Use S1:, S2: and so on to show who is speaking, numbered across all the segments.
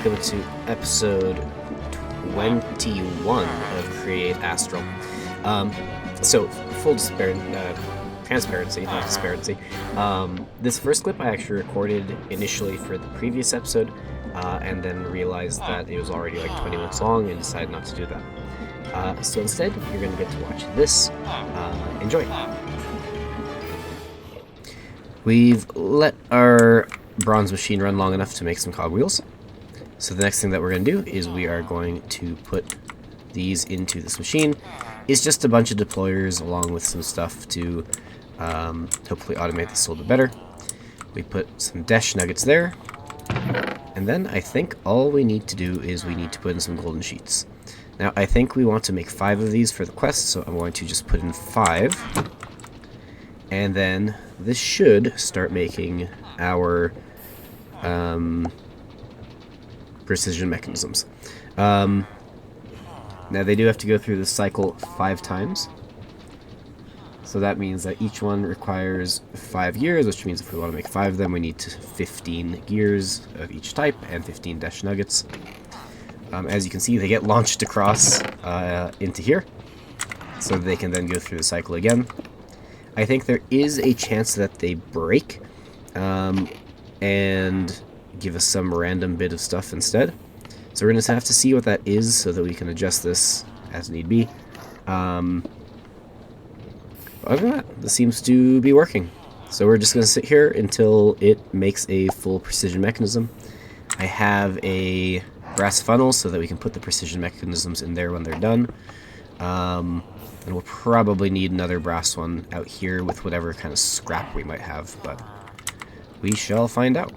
S1: welcome to episode 21 of Create Astral. So, full transparency, not disparity. This first clip I actually recorded initially for the previous episode, and then realized that it was already like 20 minutes long and decided not to do that. So instead, you're going to get to watch this. Enjoy. We've let our bronze machine run long enough to make some cogwheels. So the next thing that we're going to do is we are going to put these into this machine. It's just a bunch of deployers along with some stuff to hopefully automate this a little bit better. We put some dash nuggets there. And then I think all we need to do is we need to put in some golden sheets. Now I think we want to make 5 of these for the quest, so I'm going to just put in 5. And then this should start making our precision mechanisms. Now they do have to go through this cycle 5 times. So that means that each one requires 5 gears, which means if we want to make 5 of them, we need 15 gears of each type and 15 dash nuggets. As you can see, they get launched across into here, so they can then go through the cycle again. I think there is a chance that they break and give us some random bit of stuff instead. So we're going to have to see what that is so that we can adjust this as need be. Other than that, this seems to be working. So we're just going to sit here until it makes a full precision mechanism. I have a brass funnel so that we can put the precision mechanisms in there when they're done. And we'll probably need another brass one out here with whatever kind of scrap we might have, but we shall find out.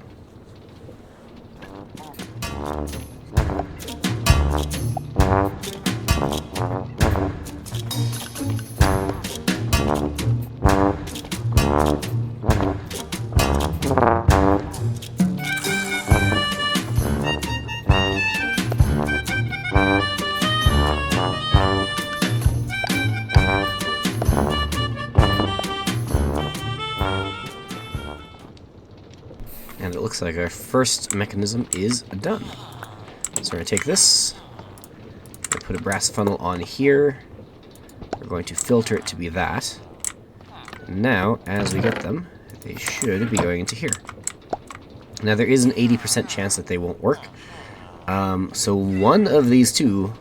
S1: And it looks like our first mechanism is done. So we're going to take this, put a brass funnel on here. We're going to filter it to be that. Now, as we get them, they should be going into here. Now there is an 80% chance that they won't work. So one of these two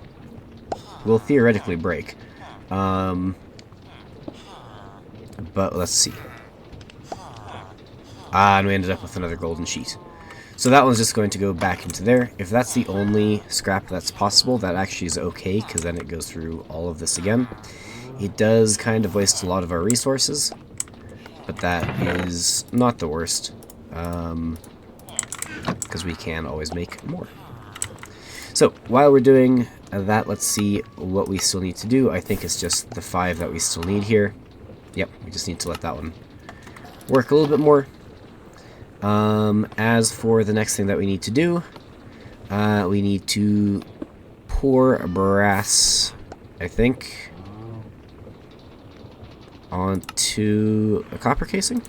S1: will theoretically break. But let's see. And we ended up with another golden sheet. So that one's just going to go back into there. If that's the only scrap that's possible, that actually is okay, because then it goes through all of this again. It does kind of waste a lot of our resources, but that is not the worst, because we can always make more. So while we're doing that, let's see what we still need to do. I think it's just the 5 that we still need here. Yep, we just need to let that one work a little bit more. As for the next thing that we need to do, we need to pour brass, I think, onto a copper casing.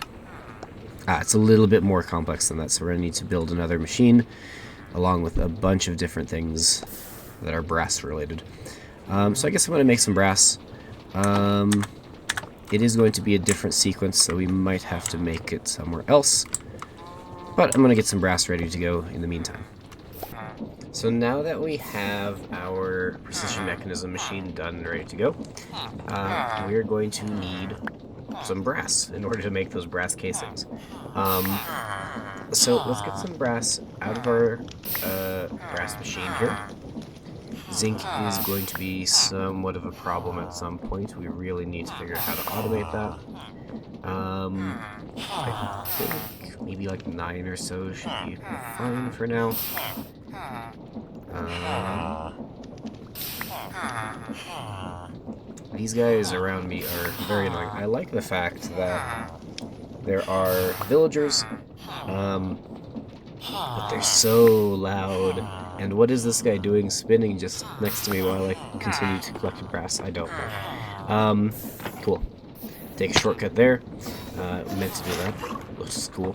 S1: It's a little bit more complex than that, so we're going to need to build another machine along with a bunch of different things that are brass related. So I guess I'm going to make some brass. It is going to be a different sequence, so we might have to make it somewhere else. But I'm going to get some brass ready to go in the meantime. So now that we have our precision mechanism machine done and ready to go, we're going to need some brass in order to make those brass casings. So let's get some brass out of our brass machine here. Zinc is going to be somewhat of a problem at some point. We really need to figure out how to automate that. I think maybe like 9 or so should be fine for now. These guys around me are very annoying. I like the fact that there are villagers, but they're so loud. And what is this guy doing spinning just next to me while I continue to collect brass? I don't know. Cool. Take a shortcut there. Meant to do that, which is cool.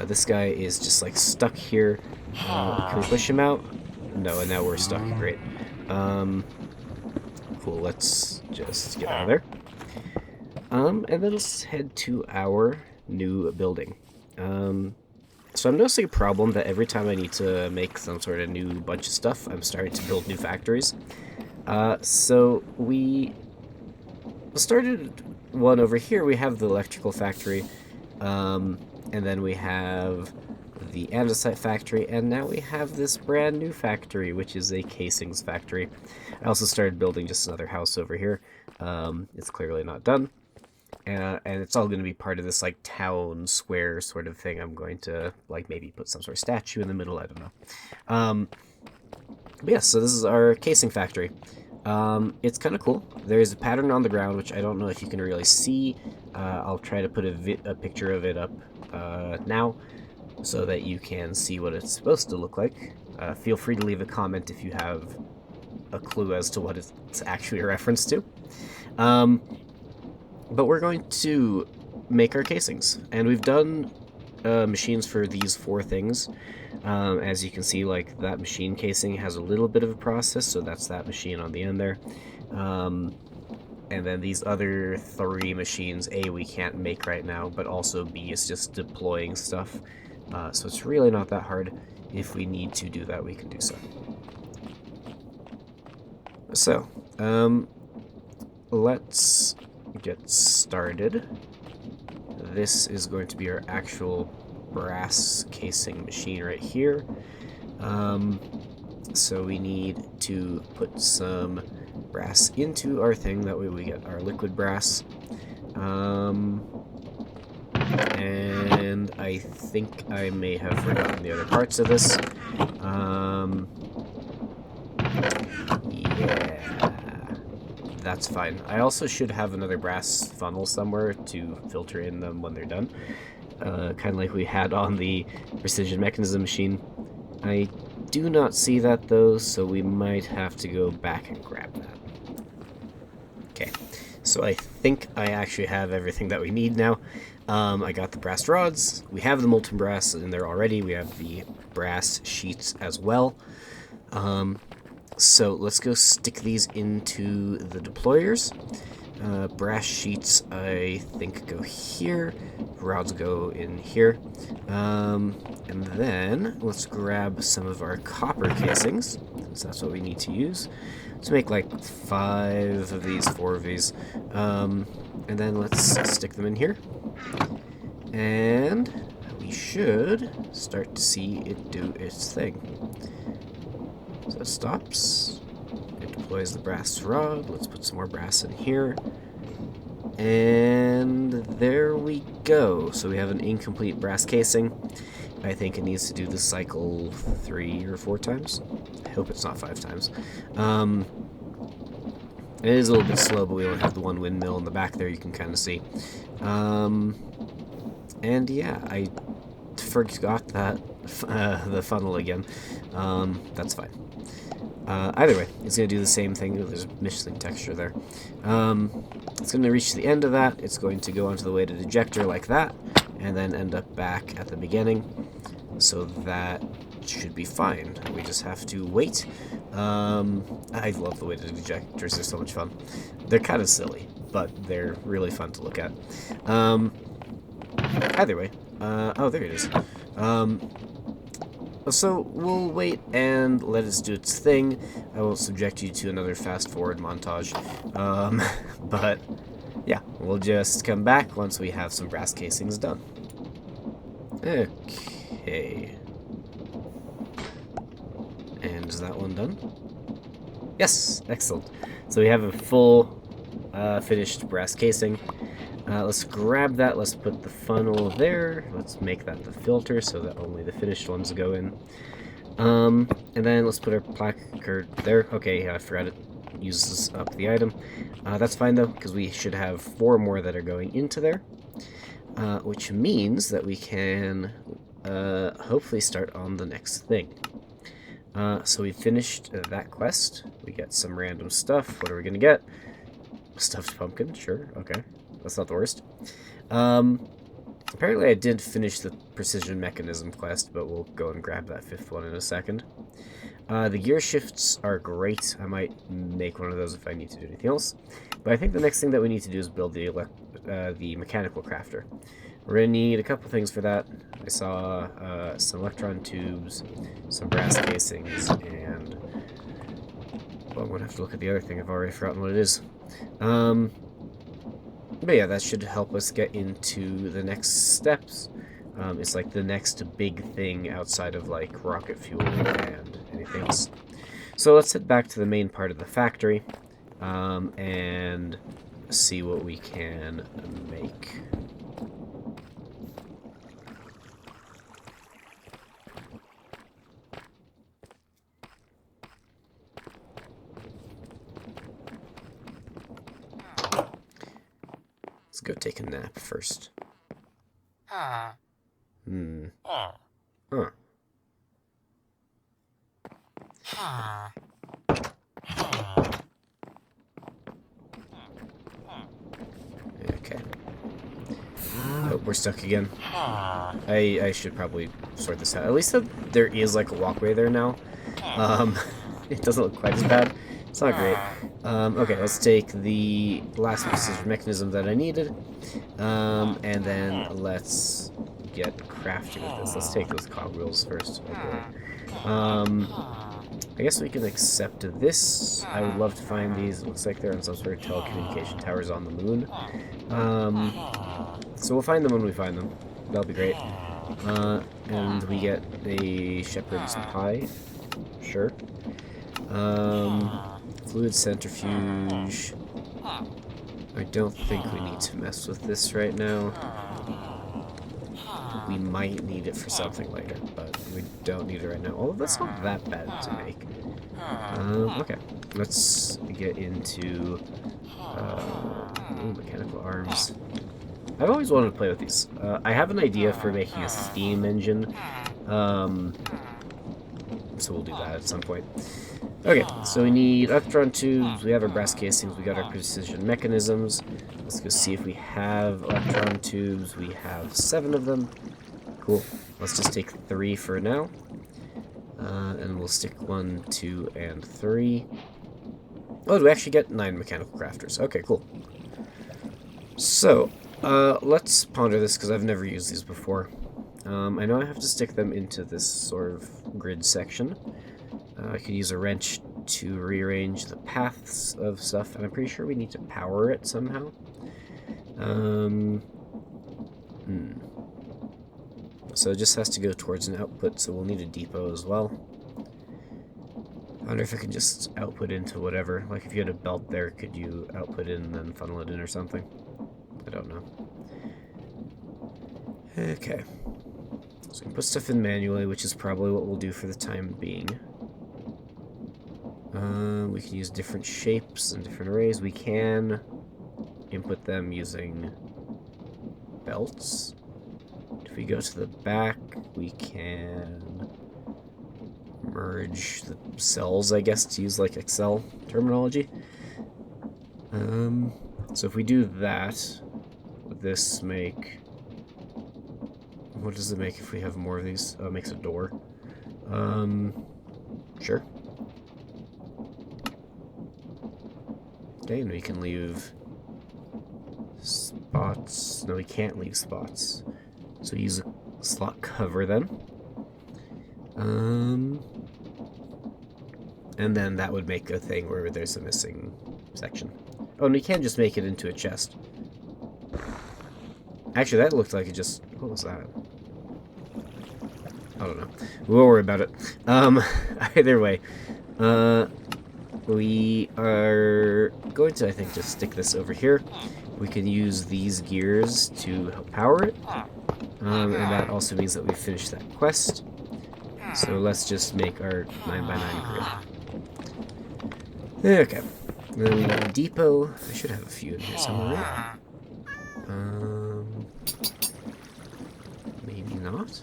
S1: This guy is just like stuck here. Can we push him out? No, and now we're stuck. Great. Cool, let's just get out of there. And then let's head to our new building. So I'm noticing a problem that every time I need to make some sort of new bunch of stuff, I'm starting to build new factories. So we started one over here. We have the electrical factory, and then we have the andesite factory, and now we have this brand new factory, which is a casings factory. I also started building just another house over here. It's clearly not done. And it's all going to be part of this like town square sort of thing. I'm going to like maybe put some sort of statue in the middle. I don't know. But yeah, so this is our casing factory. It's kind of cool. There's a pattern on the ground, which I don't know if you can really see. I'll try to put a picture of it up now so that you can see what it's supposed to look like. Feel free to leave a comment if you have a clue as to what it's actually a reference to. But we're going to make our casings, and we've done machines for these 4 things. As you can see, like that machine casing has a little bit of a process, so that's that machine on the end there. And then these other 3 machines, A, we can't make right now, but also B, is just deploying stuff. So it's really not that hard. If we need to do that, we can do so. So, let's get started. This is going to be our actual brass casing machine right here. So we need to put some brass into our thing, that way we get our liquid brass. And I think I may have forgotten the other parts of this. Yeah, that's fine. I also should have another brass funnel somewhere to filter in them when they're done. Kind of like we had on the precision mechanism machine. I do not see that though, so we might have to go back and grab that. Okay, so I think I actually have everything that we need now. I got the brass rods, we have the molten brass in there already, we have the brass sheets as well. So let's go stick these into the deployers. Brass sheets, I think, go here. Rods go in here. And then let's grab some of our copper casings, since that's what we need to use. Let's make like 5 of these, 4 of these. And then let's stick them in here. And we should start to see it do its thing. So it stops. It deploys the brass rod. Let's put some more brass in here. And there we go. So we have an incomplete brass casing. I think it needs to do the cycle 3 or 4 times. I hope it's not 5 times. It is a little bit slow, but we only have the 1 windmill in the back there, you can kind of see. And yeah, I forgot that the funnel again. That's fine. Either way, it's going to do the same thing. There's missing texture there. It's going to reach the end of that. It's going to go onto the weighted ejector like that, and then end up back at the beginning. So that should be fine. We just have to wait. I love the weighted ejectors. They're so much fun. They're kind of silly, but they're really fun to look at. Either way. Oh, there it is. So we'll wait and let it do its thing. I won't subject you to another fast-forward montage. But yeah, we'll just come back once we have some brass casings done. Okay. And is that one done? Yes, excellent. So we have a full finished brass casing. Let's grab that, let's put the funnel there, let's make that the filter so that only the finished ones go in. And then let's put our placard there. Okay, I forgot it uses up the item. That's fine though, because we should have 4 more that are going into there. Which means that we can hopefully start on the next thing. So we finished that quest. We get some random stuff. What are we going to get? Stuffed pumpkin, sure, okay. That's not the worst. Apparently I did finish the precision mechanism quest, but we'll go and grab that 5th one in a second. The gear shifts are great. I might make one of those if I need to do anything else. But I think the next thing that we need to do is build the mechanical crafter. We're going to need a couple things for that. I saw some electron tubes, some brass casings, and... well, I'm going to have to look at the other thing. I've already forgotten what it is. But yeah, that should help us get into the next steps. It's like the next big thing outside of like rocket fuel and anything else. So let's head back to the main part of the factory and see what we can make. Let's go take a nap first. Huh. Okay. Oh, we're stuck again. I should probably sort this out. At least there is like a walkway there now. It doesn't look quite as bad. It's not great. Okay, let's take the last precision mechanism that I needed. And then let's get crafty with this. Let's take those cogwheels first. I guess we can accept this. I would love to find these. It looks like they're on some sort of telecommunication towers on the moon. So we'll find them when we find them. That'll be great. And we get a shepherd's pie. Sure. Fluid centrifuge. I don't think we need to mess with this right now. We might need it for something later, but we don't need it right now. Although that's not that bad to make. Okay, let's get into mechanical arms. I've always wanted to play with these. I have an idea for making a steam engine, so we'll do that at some point. Okay, so we need electron tubes, we have our brass casings, we got our precision mechanisms. Let's go see if we have electron tubes. We have 7 of them. Cool. Let's just take 3 for now. And we'll stick 1, 2, and 3. Oh, do we actually get 9 mechanical crafters? Okay, cool. So, let's ponder this, because I've never used these before. I know I have to stick them into this sort of grid section. I could use a wrench to rearrange the paths of stuff, and I'm pretty sure we need to power it somehow. So it just has to go towards an output, so we'll need a depot as well. I wonder if I can just output into whatever. Like if you had a belt there, could you output in and then funnel it in or something? I don't know. Okay. So we can put stuff in manually, which is probably what we'll do for the time being. We can use different shapes and different arrays. We can input them using belts. If we go to the back, we can merge the cells, I guess, to use like Excel terminology. So if we do that, would this make... what does it make if we have more of these? Oh, it makes a door. Sure. Okay, and we can leave spots. No, we can't leave spots. So use a slot cover then. And then that would make a thing where there's a missing section. Oh, and we can just make it into a chest. Actually, that looked like it just... what was that? I don't know. We won't worry about it. Either way. We are going to, I think, just stick this over here. We can use these gears to help power it. And that also means that we finish that quest. So let's just make our 9x9 grid. Okay. Then we need a depot. I should have a few in here somewhere, right? Maybe not?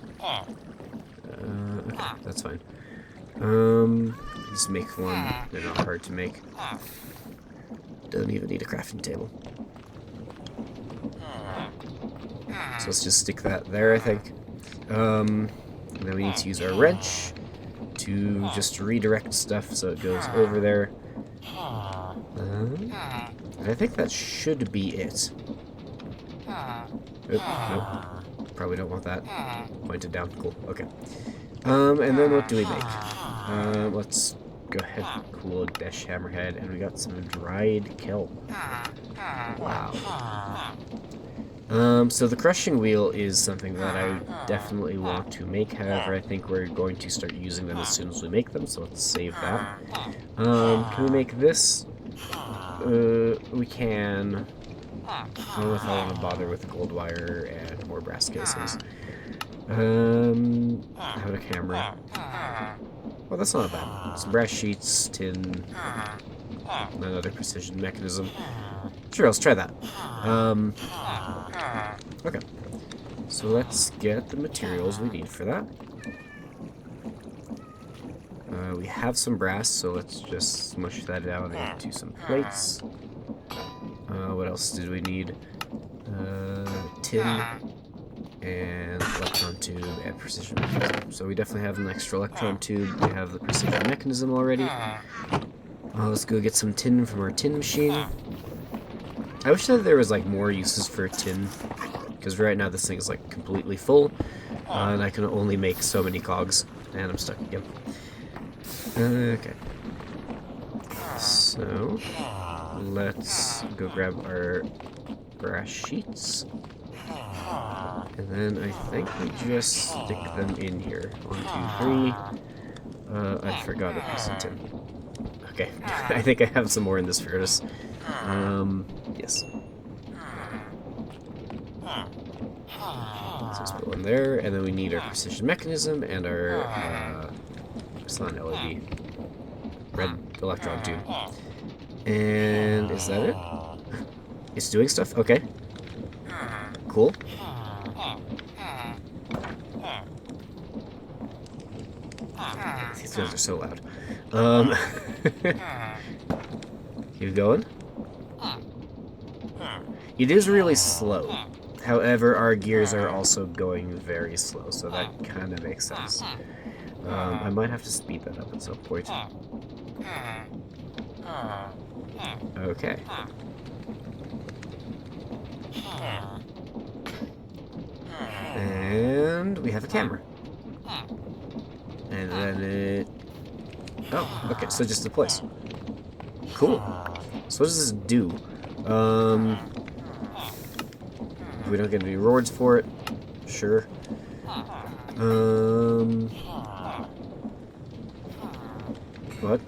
S1: Okay, that's fine. Just make one. They're not hard to make. Don't even need a crafting table. So let's just stick that there, I think. And then we need to use our wrench to just redirect stuff so it goes over there. I think that should be it. Nope. Probably don't want that. Pointed down. Cool. Okay. And then what do we make? Let's go ahead and cool dash hammerhead, and we got some dried kelp. Wow. So the crushing wheel is something that I definitely want to make. However, I think we're going to start using them as soon as we make them, so let's save that. Can we make this? We can. I don't know if I want to bother with gold wire and more brass cases. How about a camera? Well, that's not bad. Some brass sheets, tin, another precision mechanism. Sure, let's try that. Okay. So let's get the materials we need for that. We have some brass, so let's just smush that out into some plates. What else did we need? Tin and electron tube and precision mechanism. So we definitely have an extra electron tube. We have the precision mechanism already. Let's go get some tin from our tin machine. I wish that there was like more uses for tin, because right now this thing is like completely full, and I can only make so many cogs, and I'm stuck again. Okay. So let's go grab our brass sheets. And then I think we just stick them in here. 1, 2, 3. I forgot a piece of tin. Okay, I think I have some more in this furnace. Yes. So let's put one there, and then we need our precision mechanism and our it's not an LED. Red electron tube. And is that it? It's doing stuff? Okay. Cool. These guys are so loud. Keep going. It is really slow. However, our gears are also going very slow, so that kind of makes sense. I might have to speed that up at some point. Okay. And we have a camera. And then it... Oh, okay, so just a place. Cool. So what does this do? We don't get any rewards for it. Sure. What?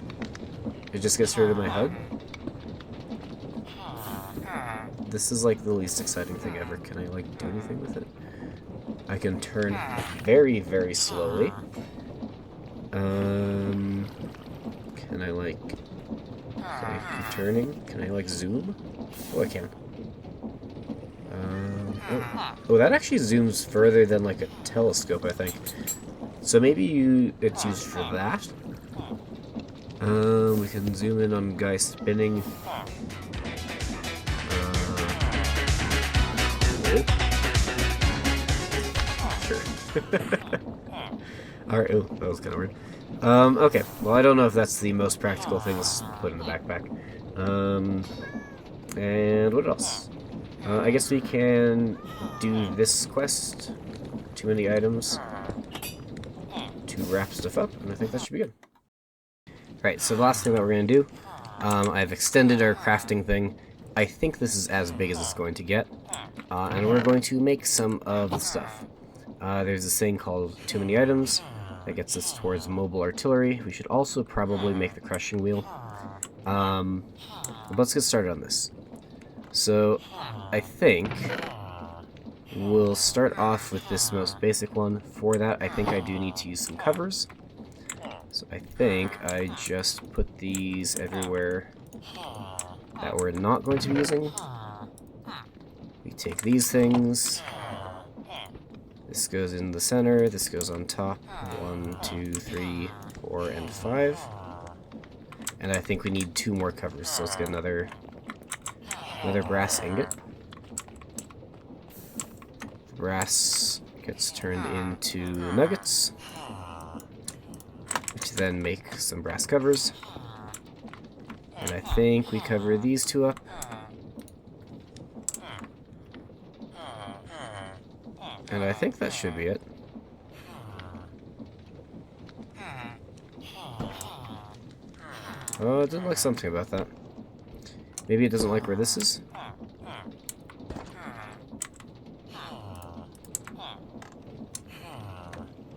S1: It just gets rid of my HUD? This is like the least exciting thing ever. Can I like do anything with it? I can turn very, very slowly. Can I like... Can I keep turning? Can I like zoom? Oh, I can. Oh, that actually zooms further than like a telescope, I think. So maybe it's used for that. We can zoom in on guy spinning. Sure. Alright, oh, that was kind of weird. Okay, well, I don't know if that's the most practical thing to put in the backpack. And what else? I guess we can do this quest. Too many items to wrap stuff up, and I think that should be good. Right, so the last thing that we're going to do, I've extended our crafting thing. I think this is as big as it's going to get, and we're going to make some of the stuff. There's this thing called too many items that gets us towards mobile artillery. We should also probably make the crushing wheel. But let's get started on this. So, I think we'll start off with this most basic one. For that, I think I do need to use some covers. So I think I just put these everywhere that we're not going to be using. We take these things. This goes in the center, this goes on top. 1, 2, 3, 4, and 5. And I think we need 2 more covers, so let's get another brass ingot. brass gets turned into nuggets, which then make some brass covers. And I think we cover these two up. And I think that should be it. Oh, it didn't like something about that. Maybe it doesn't like where this is?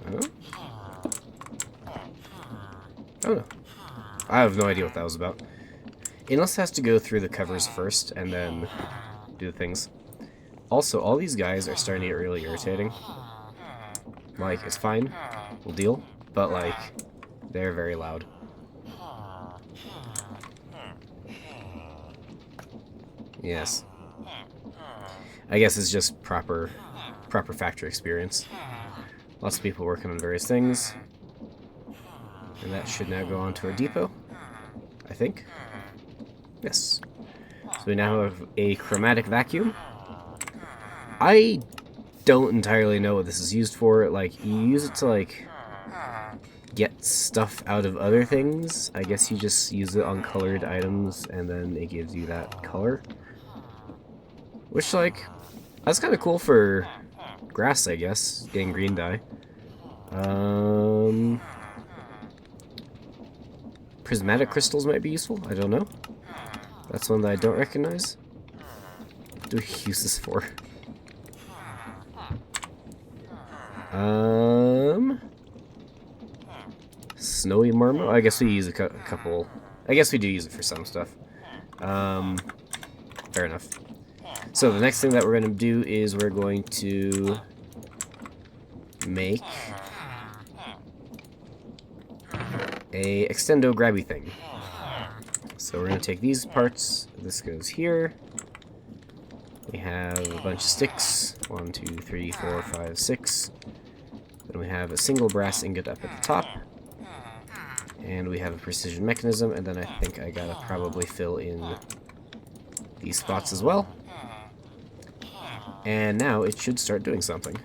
S1: Oh? Oh no. I have no idea what that was about. Unless it has to go through the covers first and then do the things. Also, all these guys are starting to get really irritating. Like, it's fine, we'll deal, but like, they're very loud. Yes. I guess it's just proper factory experience. Lots of people working on various things. And that should now go on to our depot, I think. Yes. So we now have a chromatic vacuum. I don't entirely know what this is used for. Like, you use it to, like, get stuff out of other things. I guess you just use it on colored items, and then it gives you that color. Which, like, that's kind of cool for grass, I guess, getting green dye. Prismatic crystals might be useful, I don't know. That's one that I don't recognize. What do we use this for? Snowy marmo? I guess we use a couple. I guess we do use it for some stuff. Fair enough. So the next thing that we're going to do is we're going to make a extendo grabby thing. So we're going to take these parts. This goes here. We have a bunch of sticks. 1, 2, 3, 4, 5, 6. Then we have a single brass ingot up at the top. And we have a precision mechanism, and then I think I gotta probably fill in these spots as well. And now it should start doing something.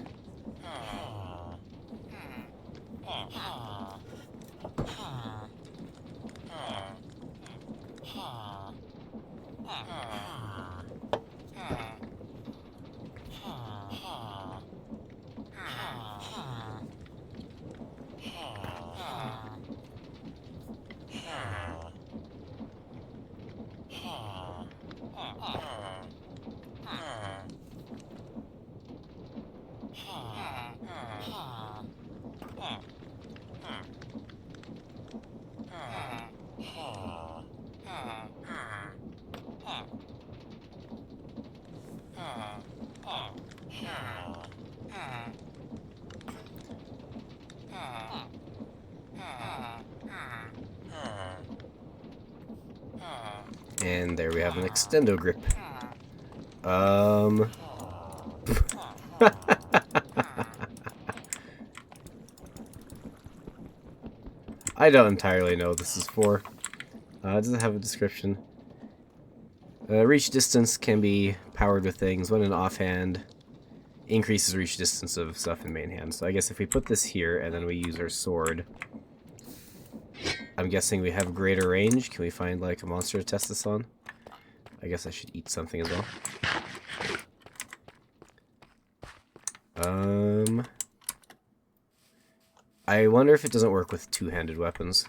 S1: And there we have an extendo grip. I don't entirely know what this is for. It doesn't have a description. Reach distance can be powered with things. When in offhand, increases reach distance of stuff in main hand. So I guess if we put this here and then we use our sword, I'm guessing we have greater range. Can we find like a monster to test this on? I guess I should eat something as well. I wonder if it doesn't work with two-handed weapons.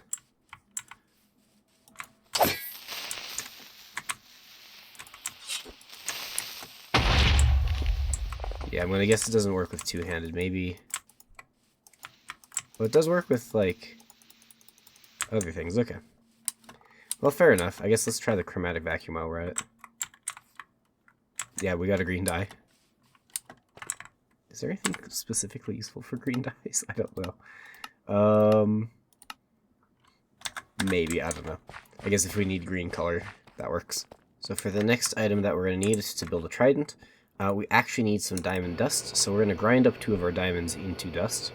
S1: Yeah, I'm gonna guess it doesn't work with two-handed. Maybe. Well, it does work with, like, other things. Okay. Well, fair enough. I guess let's try the chromatic vacuum while we're at it. Yeah, we got a green dye. Is there anything specifically useful for green dyes? I don't know. Maybe, I don't know. I guess if we need green color, that works. So for the next item that we're going to need is to build a trident. We actually need some diamond dust, so we're going to grind up 2 of our diamonds into dust.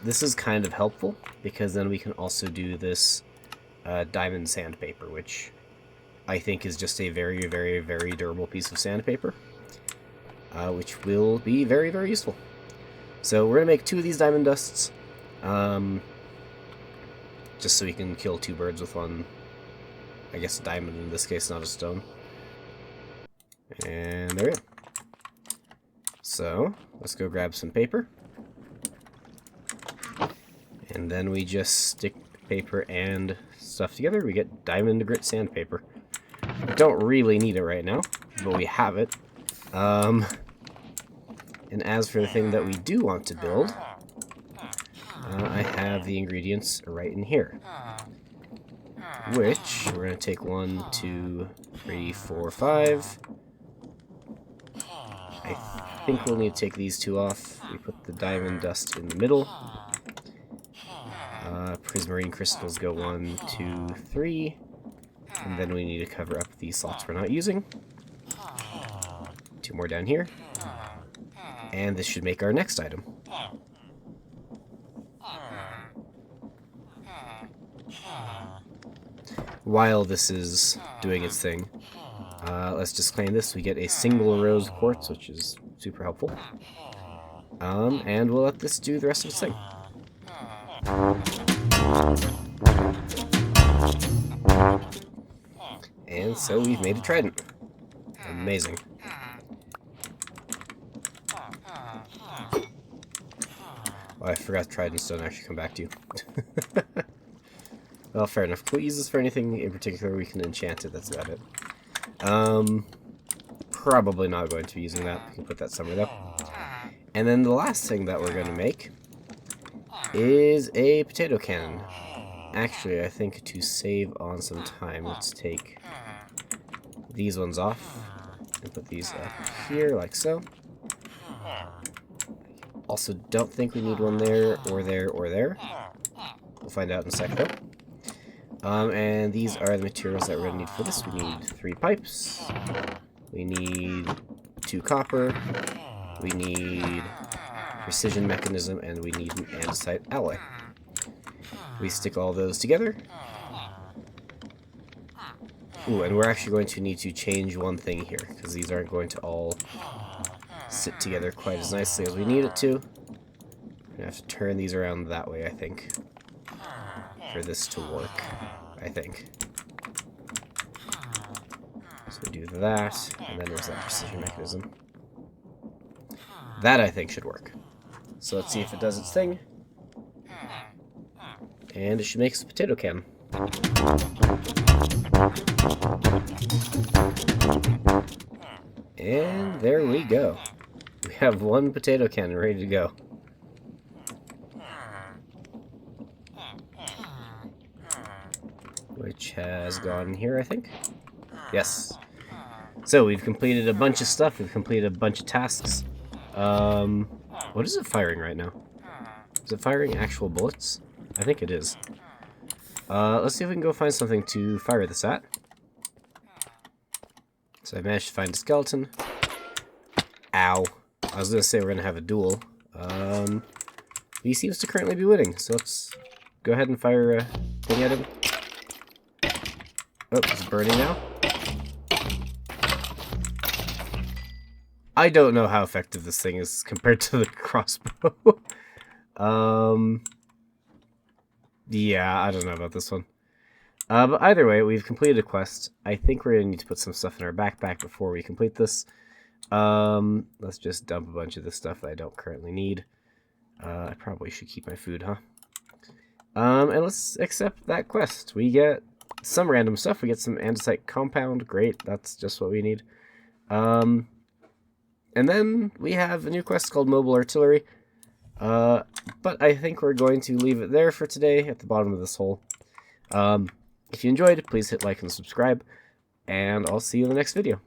S1: This is kind of helpful, because then we can also do this diamond sandpaper, which I think is just a very, very, very durable piece of sandpaper. which will be very, very useful. So we're going to make 2 of these diamond dusts, just so we can kill 2 birds with one, I guess a diamond in this case, not a stone. And there we go. So, let's go grab some paper. And then we just stick paper and stuff together. We get diamond grit sandpaper. We don't really need it right now, but we have it. And as for the thing that we do want to build, I have the ingredients right in here. Which, we're going to take 1, 2, 3, 4, 5. I think we'll need to take these 2 off. We put the diamond dust in the middle. Prismarine crystals go 1, 2, 3. And then we need to cover up the slots we're not using. 2 more down here. And this should make our next item. While this is doing its thing, let's just claim this. We get a single rose quartz, which is super helpful. And we'll let this do the rest of its thing. And so we've made a trident. Amazing. Oh, I forgot tridents don't actually come back to you. Well, fair enough. Can we use this for anything in particular? We can enchant it, that's about it. Probably not going to be using that. We can put that somewhere though. And then the last thing that we're going to make is a potato cannon. Actually, I think to save on some time, let's take these ones off and put these up here like so. Also, don't think we need one there, or there, or there. We'll find out in a sec, though. And these are the materials that we're going to need for this. We need 3 pipes. We need 2 copper. We need precision mechanism, and we need an andesite alloy. We stick all those together. Ooh, and we're actually going to need to change one thing here, because these aren't going to all sit together quite as nicely as we need it to. We're going to have to turn these around that way, I think, for this to work, I think. So we do that, and then there's that precision mechanism. That, I think, should work. So let's see if it does its thing. And it should make us a potato cannon. And there we go. We have 1 potato cannon ready to go. Which has gone here, I think. Yes. So we've completed a bunch of stuff. We've completed a bunch of tasks. What is it firing right now? Is it firing actual bullets? I think it is. Let's see if we can go find something to fire this at. So I managed to find a skeleton. Ow. I was going to say we're going to have a duel. He seems to currently be winning, so let's go ahead and fire a thing at him. Oh, it's burning now. I don't know how effective this thing is compared to the crossbow. Yeah, I don't know about this one. But either way, we've completed a quest. I think we're going to need to put some stuff in our backpack before we complete this. Let's just dump a bunch of this stuff that I don't currently need. I probably should keep my food, huh? And let's accept that quest. We get some random stuff. We get some andesite compound. Great, that's just what we need. And then we have a new quest called Mobile Artillery. But I think we're going to leave it there for today at the bottom of this hole. If you enjoyed, please hit like and subscribe, and I'll see you in the next video.